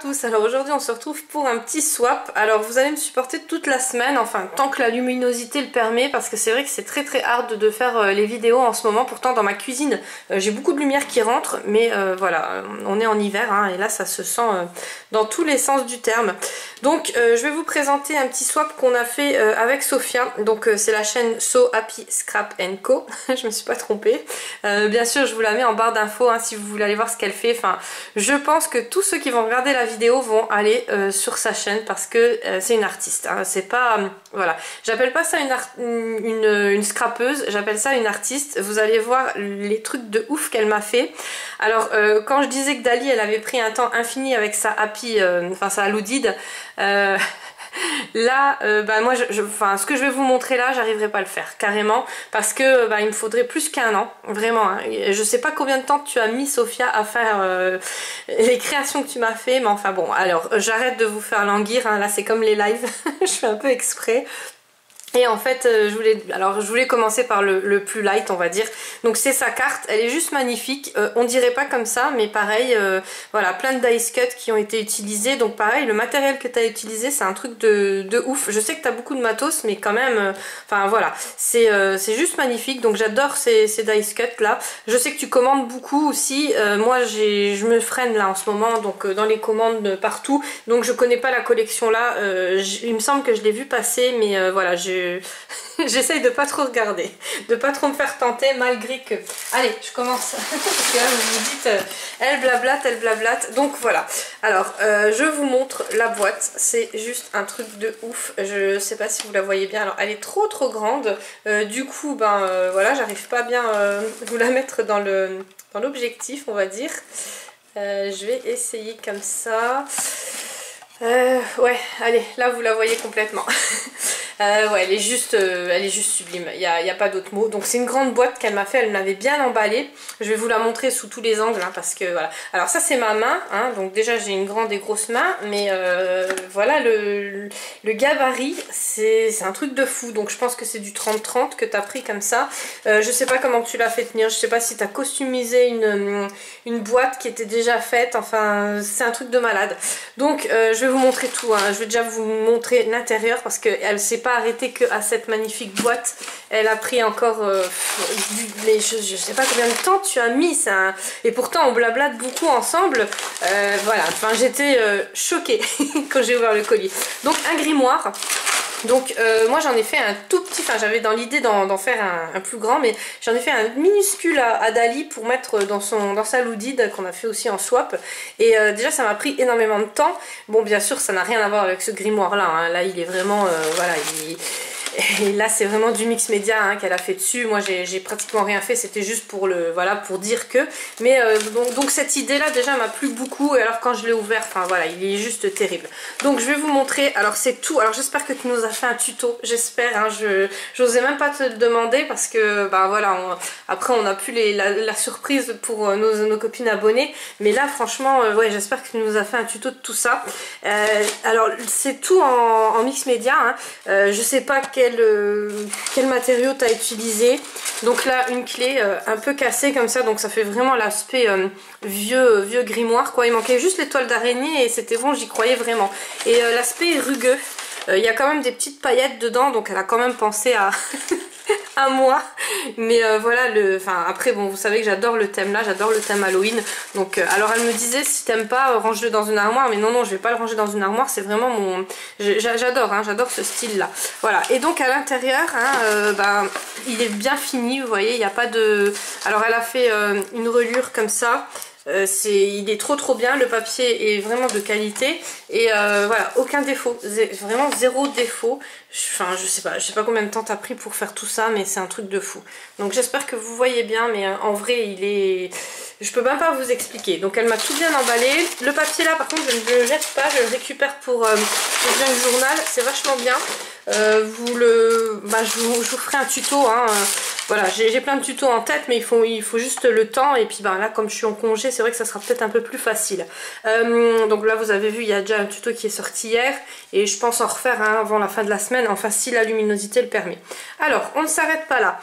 tous, alors aujourd'hui on se retrouve pour un petit swap. Alors vous allez me supporter toute la semaine, enfin tant que la luminosité le permet, parce que c'est vrai que c'est très hard de faire les vidéos en ce moment. Pourtant dans ma cuisine j'ai beaucoup de lumière qui rentre, mais voilà, on est en hiver hein, et là ça se sent dans tous les sens du terme. Donc je vais vous présenter un petit swap qu'on a fait avec Sophia. Donc c'est la chaîne So Happy Scrap Co. Je me suis pas trompée. Bien sûr je vous la mets en barre d'infos hein, si vous voulez aller voir ce qu'elle fait. Enfin, je pense que tous ceux qui vont regarder la vidéo vont aller sur sa chaîne parce que c'est une artiste. Hein. C'est pas... voilà. J'appelle pas ça une scrapeuse, j'appelle ça une artiste. Vous allez voir les trucs de ouf qu'elle m'a fait. Alors, quand je disais que Dali, elle avait pris un temps infini avec sa Happy, enfin sa Loudid, là, bah moi, enfin, ce que je vais vous montrer là, j'arriverai pas à le faire carrément parce que bah, il me faudrait plus qu'1 an, vraiment. Hein. Je sais pas combien de temps tu as mis, Sophia, à faire les créations que tu m'as fait, mais enfin bon. Alors, j'arrête de vous faire languir. Hein. Là, c'est comme les lives, je fais un peu exprès. Et en fait, je voulais commencer par le plus light, on va dire. Donc c'est sa carte, elle est juste magnifique. On dirait pas comme ça, mais pareil, voilà, plein de dice cut qui ont été utilisés. Donc pareil, le matériel que tu as utilisé, c'est un truc de ouf. Je sais que tu as beaucoup de matos, mais quand même, enfin voilà, c'est juste magnifique. Donc j'adore ces dice cut là. Je sais que tu commandes beaucoup aussi. Moi, je me freine là en ce moment, donc dans les commandes partout. Donc je connais pas la collection là. Il me semble que je l'ai vu passer, mais voilà, j'essaye de pas trop regarder, de pas trop me faire tenter malgré que... Allez, je commence. Parce que là vous vous dites, elle blablate. Donc voilà. Alors, je vous montre la boîte. C'est juste un truc de ouf. Je sais pas si vous la voyez bien. Alors, elle est trop grande. Du coup, ben voilà, j'arrive pas bien vous la mettre dans l'objectif, on va dire. Je vais essayer comme ça. Ouais, allez, là vous la voyez complètement. Ouais, elle est juste sublime, il y a pas d'autre mot. Donc c'est une grande boîte qu'elle m'a fait, elle me l'avait bien emballée. Je vais vous la montrer sous tous les angles hein, parce que voilà. Alors ça c'est ma main, hein, donc déjà j'ai une grande et grosse main, mais voilà le gabarit, c'est un truc de fou. Donc je pense que c'est du 30-30 que tu as pris comme ça. Je sais pas comment tu l'as fait tenir, je sais pas si tu as customisé une boîte qui était déjà faite, enfin c'est un truc de malade. Donc je vais vous montrer tout, hein. Je vais déjà vous montrer l'intérieur parce qu'elle s'est pas arrêtée qu'à cette magnifique boîte. Elle a pris encore je sais pas combien de temps tu as mis ça. Et pourtant on blablate beaucoup ensemble. Voilà, enfin j'étais choquée quand j'ai ouvert le colis. Donc un grimoire. Donc moi j'en ai fait un tout petit, enfin j'avais dans l'idée d'en faire un plus grand, mais j'en ai fait un minuscule à Dali pour mettre dans sa Loudid qu'on a fait aussi en swap. Et déjà ça m'a pris énormément de temps. Bon bien sûr ça n'a rien à voir avec ce grimoire là, hein. Là il est vraiment, voilà, et là c'est vraiment du mix média hein, qu'elle a fait dessus. Moi j'ai pratiquement rien fait, c'était juste pour voilà, pour dire que. Mais donc cette idée là déjà m'a plu beaucoup. Et alors quand je l'ai ouvert, enfin voilà, il est juste terrible. Donc je vais vous montrer, alors c'est tout. Alors j'espère que tu nous as fait un tuto, j'espère hein, j'osais même pas te le demander parce que bah voilà, après on a plus la surprise pour nos copines abonnées. Mais là franchement ouais, j'espère que tu nous as fait un tuto de tout ça. Alors c'est tout en mix média hein. Je sais pas quel matériau tu as utilisé. Donc là une clé un peu cassée comme ça, donc ça fait vraiment l'aspect vieux grimoire quoi. Il manquait juste l'étoile d'araignée et c'était bon, j'y croyais vraiment. Et l'aspect rugueux, il y a quand même des petites paillettes dedans, donc elle a quand même pensé à à moi. Mais voilà, enfin après bon, vous savez que j'adore le thème là, j'adore le thème Halloween. Donc alors elle me disait si t'aimes pas range-le dans une armoire, mais non je vais pas le ranger dans une armoire, c'est vraiment mon, j'adore hein, j'adore ce style là. Voilà, et donc à l'intérieur hein, bah, il est bien fini, vous voyez, il n'y a pas de, alors elle a fait une reliure comme ça. Il est trop bien, le papier est vraiment de qualité et voilà, aucun défaut, vraiment zéro défaut. Enfin je sais pas combien de temps t'as pris pour faire tout ça, mais c'est un truc de fou. Donc j'espère que vous voyez bien, mais en vrai il est... Je peux même pas vous expliquer. Donc elle m'a tout bien emballé. Le papier là par contre je ne le jette pas, je le récupère pour le junk journal, c'est vachement bien. Je vous ferai un tuto hein. Voilà, j'ai plein de tutos en tête, mais il faut juste le temps. Et puis ben, là comme je suis en congé, c'est vrai que ça sera peut-être un peu plus facile. Donc là vous avez vu, il y a déjà un tuto qui est sorti hier. Et je pense en refaire hein, avant la fin de la semaine, enfin si la luminosité le permet. Alors on ne s'arrête pas là.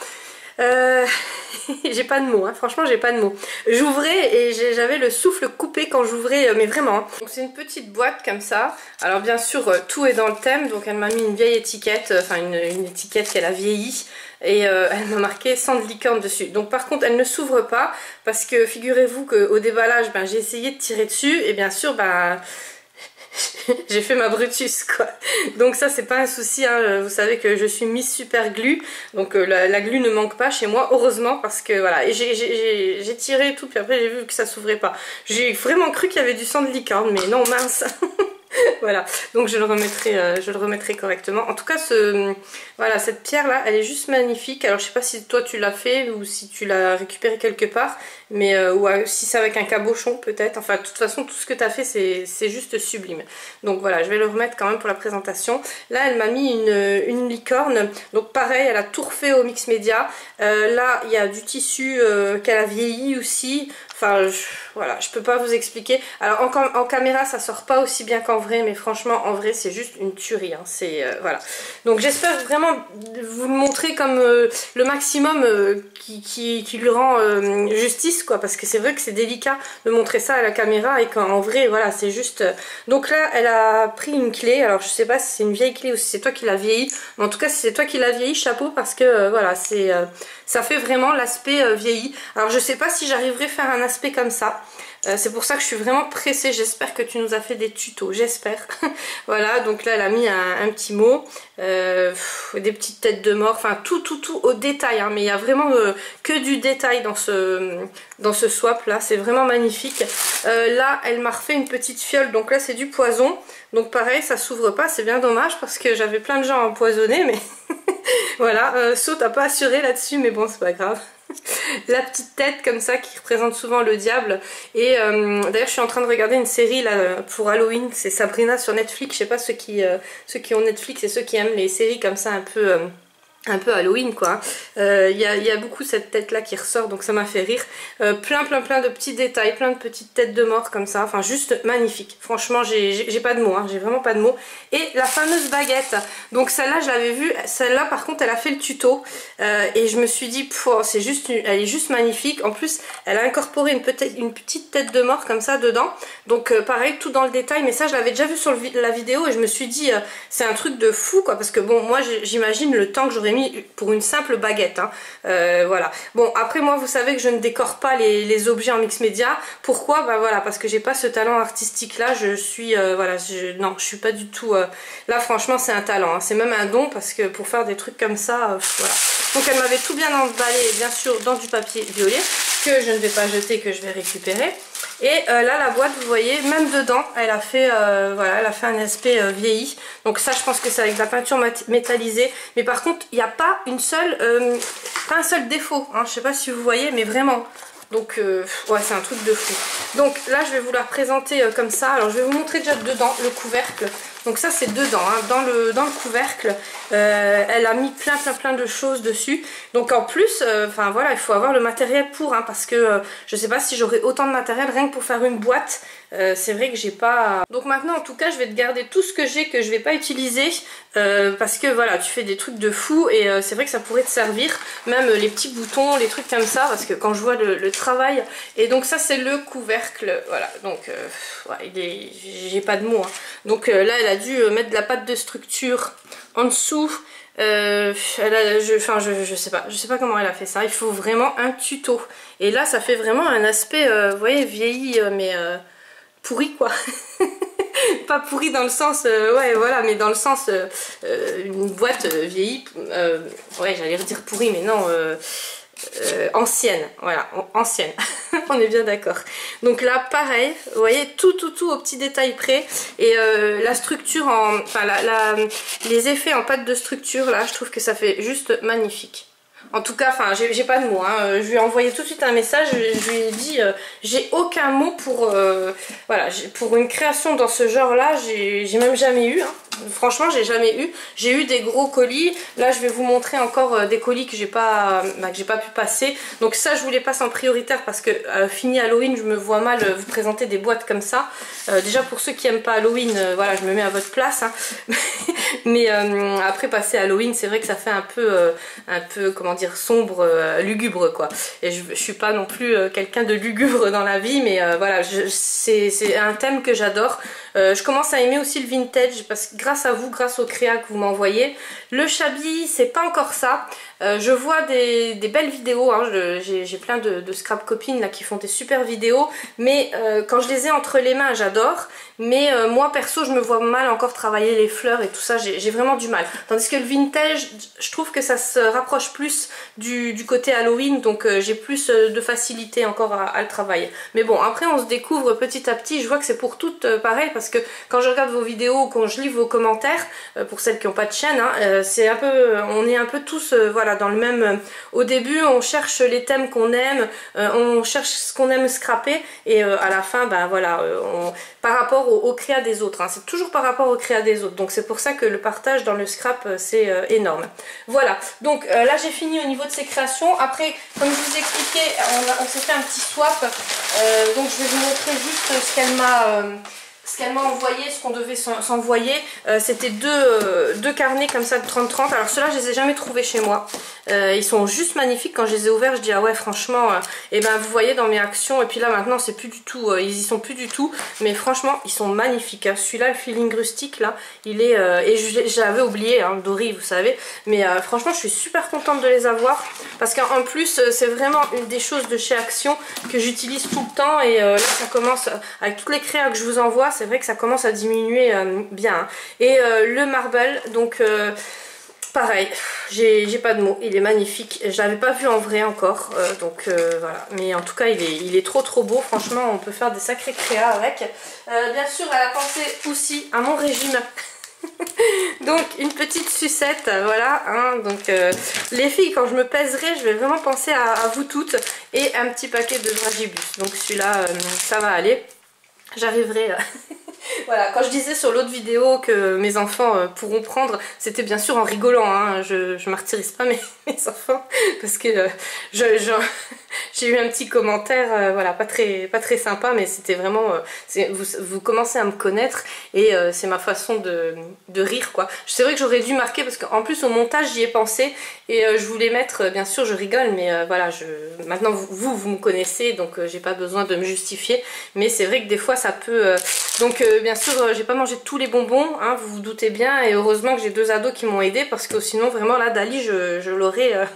J'ai pas de mots, hein. Franchement j'ai pas de mots. J'ouvrais et j'avais le souffle coupé quand j'ouvrais, mais vraiment. Hein. Donc c'est une petite boîte comme ça. Alors bien sûr tout est dans le thème, donc elle m'a mis une vieille étiquette, enfin une étiquette qu'elle a vieilli. Et elle m'a marqué sang de licorne dessus. Donc par contre elle ne s'ouvre pas parce que figurez-vous qu'au déballage ben, j'ai essayé de tirer dessus et bien sûr ben... j'ai fait ma Brutus quoi. Donc ça c'est pas un souci hein. Vous savez que je suis Miss Super Glue. Donc la glue ne manque pas chez moi heureusement parce que voilà. Et j'ai tiré et tout puis après j'ai vu que ça s'ouvrait pas. J'ai vraiment cru qu'il y avait du sang de licorne mais non mince. Voilà, donc je le remettrai correctement. En tout cas, voilà, cette pierre là, elle est juste magnifique. Alors je sais pas si toi tu l'as fait ou si tu l'as récupéré quelque part, mais ou si c'est avec un cabochon peut-être. Enfin, de toute façon, tout ce que tu as fait, c'est juste sublime. Donc voilà, je vais le remettre quand même pour la présentation. Là, elle m'a mis une licorne. Donc pareil, elle a tout refait au mix média. Là, il y a du tissu qu'elle a vieilli aussi. Enfin, voilà, je peux pas vous expliquer. Alors en caméra, ça sort pas aussi bien qu'en vrai, mais franchement, en vrai, c'est juste une tuerie. Hein. C'est voilà. Donc j'espère vraiment vous le montrer comme le maximum qui lui rend justice, quoi. Parce que c'est vrai que c'est délicat de montrer ça à la caméra et qu'en vrai, voilà, c'est juste. Donc là, elle a pris une clé. Alors je sais pas si c'est une vieille clé ou si c'est toi qui l'as vieillie. Mais en tout cas, si c'est toi qui l'as vieillie, chapeau, parce que voilà, c'est ça fait vraiment l'aspect vieilli. Alors je sais pas si j'arriverai à faire un aspect comme ça. C'est pour ça que je suis vraiment pressée. J'espère que tu nous as fait des tutos, j'espère. Voilà, donc là elle a mis un petit mot, des petites têtes de mort, enfin tout au détail. Hein, mais il y a vraiment que du détail dans ce swap là, c'est vraiment magnifique. Là elle m'a refait une petite fiole, donc là c'est du poison. Donc pareil, ça s'ouvre pas, c'est bien dommage parce que j'avais plein de gens empoisonnés, mais voilà, So t'as pas assuré là-dessus, mais bon c'est pas grave. La petite tête comme ça qui représente souvent le diable. Et d'ailleurs je suis en train de regarder une série là pour Halloween, c'est Sabrina sur Netflix. Je sais pas ceux qui ont Netflix et ceux qui aiment les séries comme ça un peu Halloween quoi. Il y a beaucoup cette tête là qui ressort, donc ça m'a fait rire. Plein de petits détails, plein de petites têtes de mort comme ça, enfin juste magnifique. Franchement j'ai pas de mots, hein. J'ai vraiment pas de mots. Et la fameuse baguette, donc celle-là je l'avais vue, celle-là par contre elle a fait le tuto et je me suis dit c'est juste, elle est juste magnifique. En plus elle a incorporé une petite tête de mort comme ça dedans, donc pareil tout dans le détail, mais ça je l'avais déjà vu sur la vidéo et je me suis dit c'est un truc de fou quoi, parce que bon moi j'imagine le temps que j'aurais mis pour une simple baguette hein. Voilà, bon après moi vous savez que je ne décore pas les objets en mix média. Pourquoi? Bah voilà, parce que j'ai pas ce talent artistique là, je suis voilà, non je suis pas du tout là franchement c'est un talent hein. C'est même un don parce que pour faire des trucs comme ça voilà. Donc elle m'avait tout bien emballé bien sûr dans du papier violet que je ne vais pas jeter, que je vais récupérer. Et là la boîte vous voyez même dedans elle a fait voilà, elle a fait un aspect vieilli. Donc ça je pense que c'est avec de la peinture métallisée. Mais par contre il n'y a pas une seule pas un seul défaut hein. Je sais pas si vous voyez mais vraiment. Donc ouais c'est un truc de fou. Donc là je vais vous la présenter comme ça. Alors je vais vous montrer déjà dedans le couvercle. Donc ça c'est dedans hein, dans le couvercle. Elle a mis plein de choses dessus. Donc en plus enfin voilà, il faut avoir le matériel pour hein, parce que je sais pas si j'aurai autant de matériel rien que pour faire une boîte. C'est vrai que j'ai pas. Donc maintenant en tout cas je vais te garder tout ce que j'ai que je vais pas utiliser parce que voilà tu fais des trucs de fou et c'est vrai que ça pourrait te servir, même les petits boutons, les trucs comme ça, parce que quand je vois le travail. Et donc ça c'est le couvercle, voilà. Donc ouais, j'ai pas de mots hein. Donc là elle a dû mettre de la pâte de structure en dessous. Je sais pas comment elle a fait ça. Il faut vraiment un tuto. Et là ça fait vraiment un aspect vous voyez vieilli mais pourri quoi. Pas pourri dans le sens ouais voilà, mais dans le sens une boîte vieillie ouais j'allais dire pourri mais non ancienne, voilà, ancienne. On est bien d'accord. Donc là pareil, vous voyez tout au petit détail près. Et la structure enfin les effets en pâte de structure là, je trouve que ça fait juste magnifique. En tout cas, enfin, j'ai pas de mots. Hein. Je lui ai envoyé tout de suite un message. Je lui ai dit, j'ai aucun mot pour, voilà, pour une création dans ce genre-là. J'ai même jamais eu. Hein. Franchement, j'ai jamais eu. J'ai eu des gros colis. Là, je vais vous montrer encore des colis que j'ai pas pu passer. Donc ça, je vous les passe en prioritaire parce que fini Halloween, je me vois mal vous présenter des boîtes comme ça. Déjà pour ceux qui aiment pas Halloween, voilà, je me mets à votre place. Hein. Mais après passer Halloween, c'est vrai que ça fait un peu comment dire, sombre, lugubre quoi. Et je suis pas non plus quelqu'un de lugubre dans la vie, mais voilà, c'est un thème que j'adore. Je commence à aimer aussi le vintage parce que grâce à vous, grâce aux créas que vous m'envoyez. Le shabby, c'est pas encore ça. Je vois des belles vidéos, hein. J'ai plein de scrap copines là qui font des super vidéos, mais quand je les ai entre les mains, j'adore. Mais moi perso, je me vois mal encore travailler les fleurs et tout ça, j'ai vraiment du mal. Tandis que le vintage, je trouve que ça se rapproche plus du côté Halloween, donc j'ai plus de facilité encore à le travailler. Mais bon, après on se découvre petit à petit, je vois que c'est pour toutes pareil, parce que quand je regarde vos vidéos, quand je lis vos commentaires, pour celles qui n'ont pas de chaîne, hein, c'est un peu, on est un peu tous voilà, dans le même... au début, on cherche les thèmes qu'on aime, on cherche ce qu'on aime scraper, et à la fin, ben voilà, par rapport au créa des autres, hein, c'est toujours par rapport au créa des autres, donc c'est pour ça que le partage dans le scrap, c'est énorme. Voilà, donc là j'ai fini au niveau de ces créations. Après, comme je vous expliquais, on s'est fait un petit swap, donc je vais vous montrer juste ce qu'elle m'a envoyé, ce qu'on devait s'envoyer. C'était deux carnets comme ça de 30-30. Alors ceux-là, je les ai jamais trouvés chez moi. Ils sont juste magnifiques. Quand je les ai ouverts, je dis ah ouais, franchement, et ben vous voyez dans mes actions. Et puis là maintenant, c'est plus du tout, ils y sont plus du tout. Mais franchement, ils sont magnifiques. Hein. Celui-là, le feeling rustique là, il est et j'avais oublié, hein, Dory, vous savez. Mais franchement, je suis super contente de les avoir parce qu'en plus, c'est vraiment une des choses de chez Action que j'utilise tout le temps. Et là, ça commence avec toutes les créas que je vous envoie. C'est vrai que ça commence à diminuer bien. Hein. Et le marble, donc pareil, j'ai pas de mots, il est magnifique. Je l'avais pas vu en vrai encore, donc voilà. Mais en tout cas, il est trop beau. Franchement, on peut faire des sacrés créas avec. Bien sûr, elle a pensé aussi à mon régime. Donc une petite sucette, voilà, hein, donc les filles, quand je me pèserai, je vais vraiment penser à vous toutes. Et un petit paquet de dragibus, donc celui-là, ça va aller. J'arriverai... Voilà, quand je disais sur l'autre vidéo que mes enfants pourront prendre, c'était bien sûr en rigolant, hein, je martyrise pas mes enfants, parce que j'ai eu un petit commentaire, voilà, pas très sympa, mais c'était vraiment, vous commencez à me connaître, et c'est ma façon de rire, quoi. C'est vrai que j'aurais dû marquer, parce qu'en plus au montage j'y ai pensé, et je voulais mettre, bien sûr je rigole, mais voilà, maintenant vous me connaissez, donc j'ai pas besoin de me justifier, mais c'est vrai que des fois ça peut... donc bien sûr, j'ai pas mangé tous les bonbons, hein, vous vous doutez bien, et heureusement que j'ai deux ados qui m'ont aidé, parce que sinon vraiment là Dali, je l'aurais...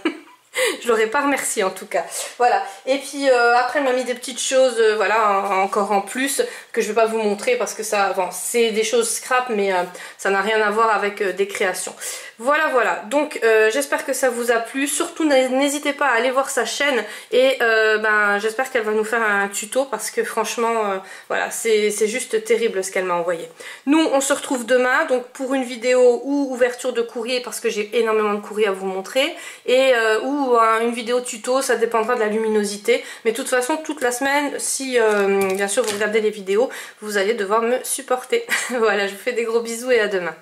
je l'aurais pas remercié en tout cas. Voilà. Et puis après elle m'a mis des petites choses, voilà, encore en plus, que je vais pas vous montrer parce que ça, bon, c'est des choses scrap, mais ça n'a rien à voir avec des créations. Voilà. Donc j'espère que ça vous a plu. Surtout n'hésitez pas à aller voir sa chaîne, et ben j'espère qu'elle va nous faire un tuto, parce que franchement voilà, c'est juste terrible ce qu'elle m'a envoyé. Nous on se retrouve demain, donc pour une vidéo ou ouverture de courrier, parce que j'ai énormément de courrier à vous montrer, et ou une vidéo tuto, ça dépendra de la luminosité, mais de toute façon toute la semaine, si bien sûr vous regardez les vidéos, vous allez devoir me supporter. Voilà, je vous fais des gros bisous et à demain.